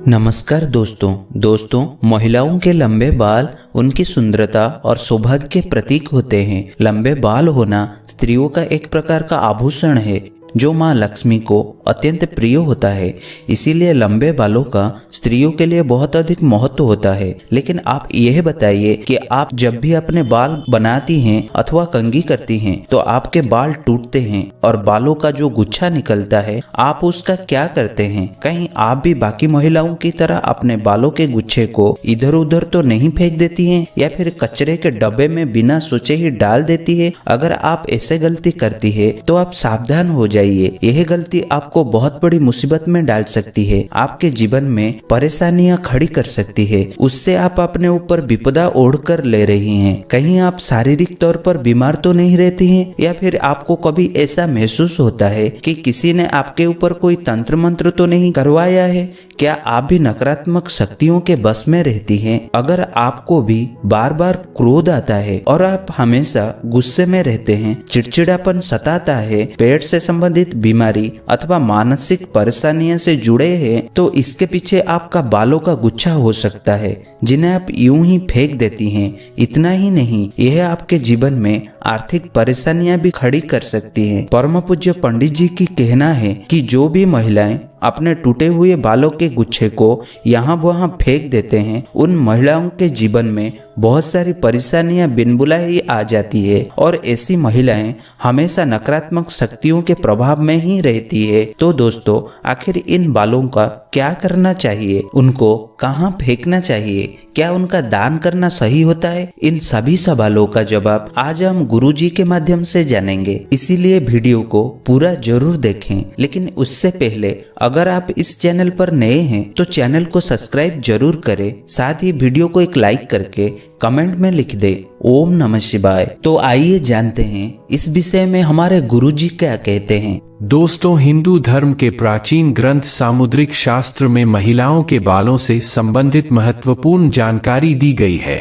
नमस्कार दोस्तों महिलाओं के लंबे बाल उनकी सुंदरता और सौभाग्य के प्रतीक होते हैं। लंबे बाल होना स्त्रियों का एक प्रकार का आभूषण है जो माँ लक्ष्मी को अत्यंत प्रिय होता है। इसीलिए लंबे बालों का स्त्रियों के लिए बहुत अधिक महत्व होता है। लेकिन आप यह बताइए कि आप जब भी अपने बाल बनाती हैं अथवा कंघी करती हैं तो आपके बाल टूटते हैं और बालों का जो गुच्छा निकलता है आप उसका क्या करते हैं? कहीं आप भी बाकी महिलाओं की तरह अपने बालों के गुच्छे को इधर उधर तो नहीं फेंक देती हैं या फिर कचरे के डब्बे में बिना सोचे ही डाल देती है? अगर आप ऐसे गलती करती है तो आप सावधान हो जाइए। यह गलती आपको बहुत बड़ी मुसीबत में डाल सकती है, आपके जीवन में परेशानियां खड़ी कर सकती है। उससे आप अपने ऊपर विपदा ओढ़ कर ले रही हैं। कहीं आप शारीरिक तौर पर बीमार तो नहीं रहती हैं या फिर आपको कभी ऐसा महसूस होता है कि किसी ने आपके ऊपर कोई तंत्र मंत्र तो नहीं करवाया है? क्या आप भी नकारात्मक शक्तियों के बस में रहती हैं? अगर आपको भी बार बार क्रोध आता है और आप हमेशा गुस्से में रहते हैं, चिड़चिड़ापन सताता है, पेट से संबंधित बीमारी अथवा मानसिक परेशानियों से जुड़े हैं, तो इसके पीछे आपका बालों का गुच्छा हो सकता है जिन्हें आप यूं ही फेंक देती हैं। इतना ही नहीं, यह आपके जीवन में आर्थिक परेशानियां भी खड़ी कर सकती हैं। परम पूज्य पंडित जी की कहना है कि जो भी महिलाएं अपने टूटे हुए बालों के गुच्छे को यहाँ वहाँ फेंक देते हैं, उन महिलाओं के जीवन में बहुत सारी परेशानियां बिन बुलाए ही आ जाती है और ऐसी महिलाएं हमेशा नकारात्मक शक्तियों के प्रभाव में ही रहती है। तो दोस्तों, आखिर इन बालों का क्या करना चाहिए? उनको कहाँ फेंकना चाहिए? क्या उनका दान करना सही होता है? इन सभी सवालों का जवाब आज हम गुरुजी के माध्यम से जानेंगे। इसीलिए वीडियो को पूरा जरूर देखें। लेकिन उससे पहले अगर आप इस चैनल पर नए हैं तो चैनल को सब्सक्राइब जरूर करें। साथ ही वीडियो को एक लाइक करके कमेंट में लिख दे ओम नमः शिवाय। तो आइए जानते हैं इस विषय में हमारे गुरुजी क्या कहते हैं। दोस्तों, हिंदू धर्म के प्राचीन ग्रंथ सामुद्रिक शास्त्र में महिलाओं के बालों से संबंधित महत्वपूर्ण जानकारी दी गई है।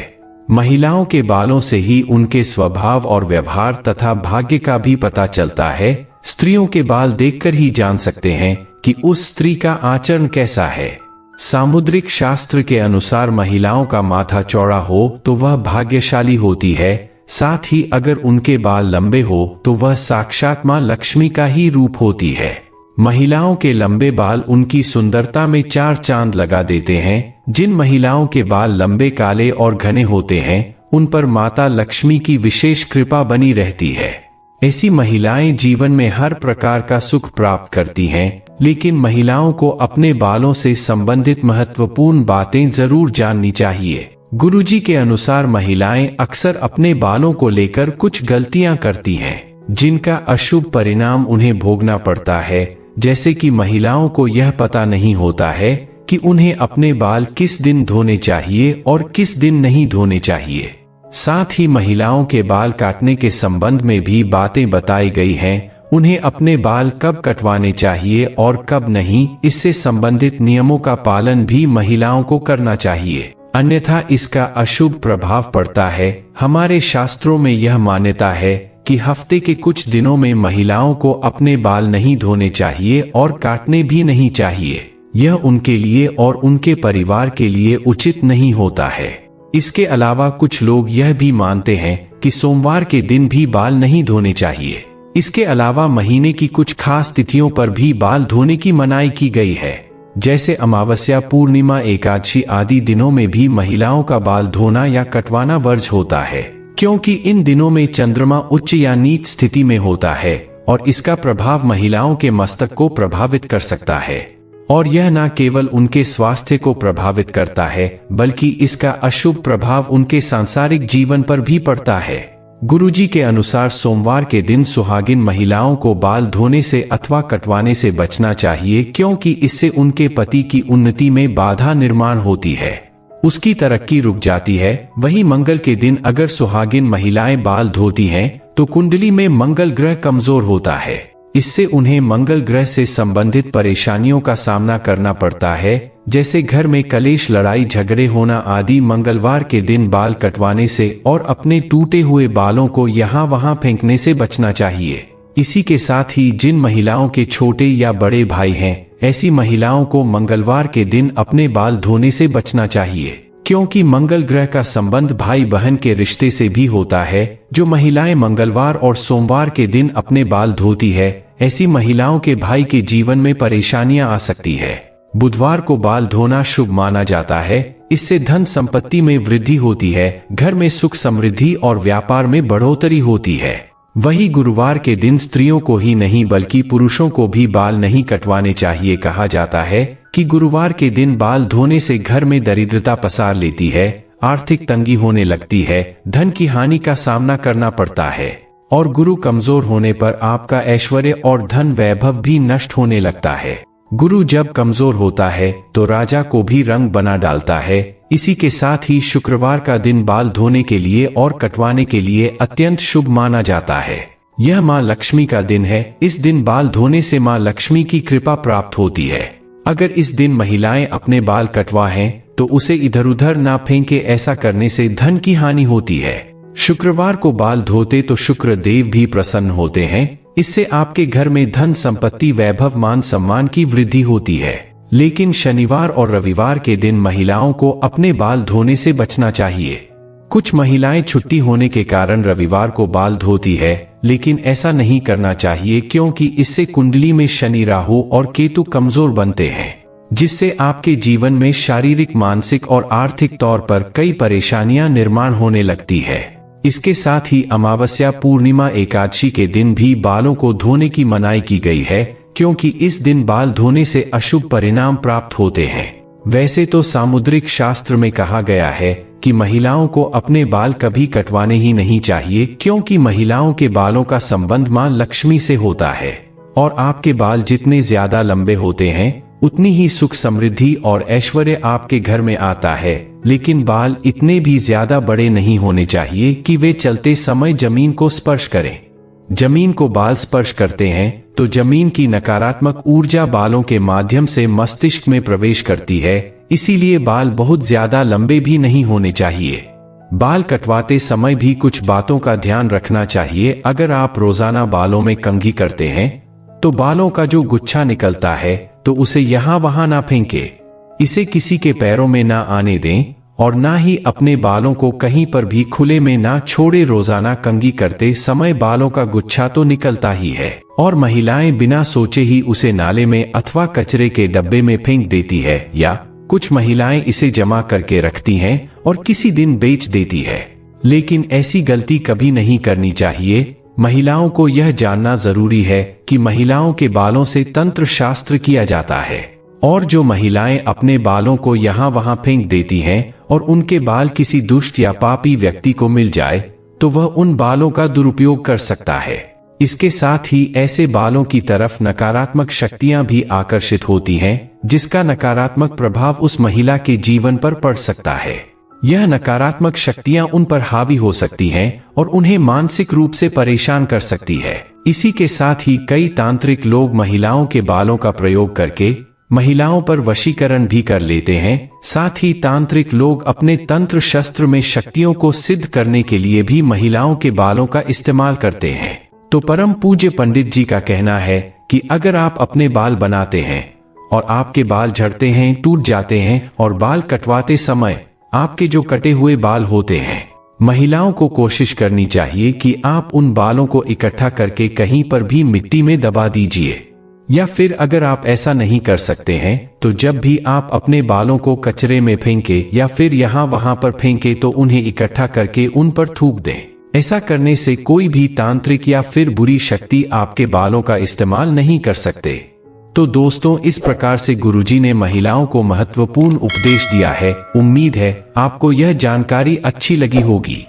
महिलाओं के बालों से ही उनके स्वभाव और व्यवहार तथा भाग्य का भी पता चलता है। स्त्रियों के बाल देखकर ही जान सकते हैं कि उस स्त्री का आचरण कैसा है। सामुद्रिक शास्त्र के अनुसार महिलाओं का माथा चौड़ा हो तो वह भाग्यशाली होती है। साथ ही अगर उनके बाल लंबे हो तो वह साक्षात मां लक्ष्मी का ही रूप होती है। महिलाओं के लंबे बाल उनकी सुंदरता में चार चांद लगा देते हैं। जिन महिलाओं के बाल लंबे, काले और घने होते हैं उन पर माता लक्ष्मी की विशेष कृपा बनी रहती है। ऐसी महिलाएं जीवन में हर प्रकार का सुख प्राप्त करती हैं। लेकिन महिलाओं को अपने बालों से संबंधित महत्वपूर्ण बातें जरूर जाननी चाहिए। गुरुजी के अनुसार महिलाएं अक्सर अपने बालों को लेकर कुछ गलतियां करती हैं जिनका अशुभ परिणाम उन्हें भोगना पड़ता है। जैसे कि महिलाओं को यह पता नहीं होता है कि उन्हें अपने बाल किस दिन धोने चाहिए और किस दिन नहीं धोने चाहिए। साथ ही महिलाओं के बाल काटने के संबंध में भी बातें बताई गई हैं। उन्हें अपने बाल कब कटवाने चाहिए और कब नहीं, इससे संबंधित नियमों का पालन भी महिलाओं को करना चाहिए, अन्यथा इसका अशुभ प्रभाव पड़ता है। हमारे शास्त्रों में यह मान्यता है कि हफ्ते के कुछ दिनों में महिलाओं को अपने बाल नहीं धोने चाहिए और काटने भी नहीं चाहिए। यह उनके लिए और उनके परिवार के लिए उचित नहीं होता है। इसके अलावा कुछ लोग यह भी मानते हैं कि सोमवार के दिन भी बाल नहीं धोने चाहिए। इसके अलावा महीने की कुछ खास तिथियों पर भी बाल धोने की मनाही की गई है, जैसे अमावस्या, पूर्णिमा, एकादशी आदि दिनों में भी महिलाओं का बाल धोना या कटवाना वर्ज्य होता है, क्योंकि इन दिनों में चंद्रमा उच्च या नीच स्थिति में होता है और इसका प्रभाव महिलाओं के मस्तक को प्रभावित कर सकता है। और यह न केवल उनके स्वास्थ्य को प्रभावित करता है बल्कि इसका अशुभ प्रभाव उनके सांसारिक जीवन पर भी पड़ता है। गुरुजी के अनुसार सोमवार के दिन सुहागिन महिलाओं को बाल धोने से अथवा कटवाने से बचना चाहिए, क्योंकि इससे उनके पति की उन्नति में बाधा निर्माण होती है, उसकी तरक्की रुक जाती है। वहीं मंगल के दिन अगर सुहागिन महिलाएं बाल धोती हैं तो कुंडली में मंगल ग्रह कमजोर होता है। इससे उन्हें मंगल ग्रह से संबंधित परेशानियों का सामना करना पड़ता है, जैसे घर में कलेश, लड़ाई झगड़े होना आदि। मंगलवार के दिन बाल कटवाने से और अपने टूटे हुए बालों को यहाँ वहाँ फेंकने से बचना चाहिए। इसी के साथ ही जिन महिलाओं के छोटे या बड़े भाई हैं, ऐसी महिलाओं को मंगलवार के दिन अपने बाल धोने से बचना चाहिए, क्योंकि मंगल ग्रह का संबंध भाई बहन के रिश्ते से भी होता है। जो महिलाएं मंगलवार और सोमवार के दिन अपने बाल धोती है, ऐसी महिलाओं के भाई के जीवन में परेशानियां आ सकती है। बुधवार को बाल धोना शुभ माना जाता है, इससे धन संपत्ति में वृद्धि होती है, घर में सुख समृद्धि और व्यापार में बढ़ोतरी होती है। वही गुरुवार के दिन स्त्रियों को ही नहीं बल्कि पुरुषों को भी बाल नहीं कटवाने चाहिए। कहा जाता है कि गुरुवार के दिन बाल धोने से घर में दरिद्रता पसार लेती है, आर्थिक तंगी होने लगती है, धन की हानि का सामना करना पड़ता है और गुरु कमजोर होने पर आपका ऐश्वर्य और धन वैभव भी नष्ट होने लगता है। गुरु जब कमजोर होता है तो राजा को भी रंग बना डालता है। इसी के साथ ही शुक्रवार का दिन बाल धोने के लिए और कटवाने के लिए अत्यंत शुभ माना जाता है। यह मां लक्ष्मी का दिन है। इस दिन बाल धोने से मां लक्ष्मी की कृपा प्राप्त होती है। अगर इस दिन महिलाएं अपने बाल कटवाएं तो उसे इधर उधर ना फेंके, ऐसा करने से धन की हानि होती है। शुक्रवार को बाल धोते तो शुक्र देव भी प्रसन्न होते हैं, इससे आपके घर में धन संपत्ति वैभव मान सम्मान की वृद्धि होती है। लेकिन शनिवार और रविवार के दिन महिलाओं को अपने बाल धोने से बचना चाहिए। कुछ महिलाएं छुट्टी होने के कारण रविवार को बाल धोती है, लेकिन ऐसा नहीं करना चाहिए क्योंकि इससे कुंडली में शनि, राहु और केतु कमजोर बनते हैं, जिससे आपके जीवन में शारीरिक, मानसिक और आर्थिक तौर पर कई परेशानियां निर्माण होने लगती है। इसके साथ ही अमावस्या, पूर्णिमा, एकादशी के दिन भी बालों को धोने की मनाही की गई है, क्योंकि इस दिन बाल धोने से अशुभ परिणाम प्राप्त होते हैं। वैसे तो सामुद्रिक शास्त्र में कहा गया है कि महिलाओं को अपने बाल कभी कटवाने ही नहीं चाहिए, क्योंकि महिलाओं के बालों का संबंध मां लक्ष्मी से होता है और आपके बाल जितने ज्यादा लंबे होते हैं उतनी ही सुख समृद्धि और ऐश्वर्य आपके घर में आता है। लेकिन बाल इतने भी ज्यादा बड़े नहीं होने चाहिए कि वे चलते समय जमीन को स्पर्श करें। जमीन को बाल स्पर्श करते हैं तो जमीन की नकारात्मक ऊर्जा बालों के माध्यम से मस्तिष्क में प्रवेश करती है, इसीलिए बाल बहुत ज्यादा लंबे भी नहीं होने चाहिए। बाल कटवाते समय भी कुछ बातों का ध्यान रखना चाहिए। अगर आप रोजाना बालों में कंघी करते हैं तो बालों का जो गुच्छा निकलता है तो उसे यहाँ वहां ना फेंके, इसे किसी के पैरों में ना आने दें और ना ही अपने बालों को कहीं पर भी खुले में ना छोड़े। रोजाना कंघी करते समय बालों का गुच्छा तो निकलता ही है और महिलाएं बिना सोचे ही उसे नाले में अथवा कचरे के डब्बे में फेंक देती है, या कुछ महिलाएं इसे जमा करके रखती हैं और किसी दिन बेच देती है। लेकिन ऐसी गलती कभी नहीं करनी चाहिए। महिलाओं को यह जानना जरूरी है कि महिलाओं के बालों से तंत्र शास्त्र किया जाता है और जो महिलाएं अपने बालों को यहाँ वहां फेंक देती हैं और उनके बाल किसी दुष्ट या पापी व्यक्ति को मिल जाए तो वह उन बालों का दुरुपयोग कर सकता है। इसके साथ ही ऐसे बालों की तरफ नकारात्मक शक्तियां भी आकर्षित होती हैं, जिसका नकारात्मक प्रभाव उस महिला के जीवन पर पड़ सकता है। यह नकारात्मक शक्तियां उन पर हावी हो सकती हैं और उन्हें मानसिक रूप से परेशान कर सकती है। इसी के साथ ही कई तांत्रिक लोग महिलाओं के बालों का प्रयोग करके महिलाओं पर वशीकरण भी कर लेते हैं। साथ ही तांत्रिक लोग अपने तंत्र शस्त्र में शक्तियों को सिद्ध करने के लिए भी महिलाओं के बालों का इस्तेमाल करते हैं। तो परम पूज्य पंडित जी का कहना है कि अगर आप अपने बाल बनाते हैं और आपके बाल झड़ते हैं, टूट जाते हैं और बाल कटवाते समय आपके जो कटे हुए बाल होते हैं, महिलाओं को कोशिश करनी चाहिए कि आप उन बालों को इकट्ठा करके कहीं पर भी मिट्टी में दबा दीजिए, या फिर अगर आप ऐसा नहीं कर सकते हैं तो जब भी आप अपने बालों को कचरे में फेंके या फिर यहाँ वहां पर फेंके तो उन्हें इकट्ठा करके उन पर थूक दें। ऐसा करने से कोई भी तांत्रिक या फिर बुरी शक्ति आपके बालों का इस्तेमाल नहीं कर सकते। तो दोस्तों, इस प्रकार से गुरुजी ने महिलाओं को महत्वपूर्ण उपदेश दिया है। उम्मीद है आपको यह जानकारी अच्छी लगी होगी।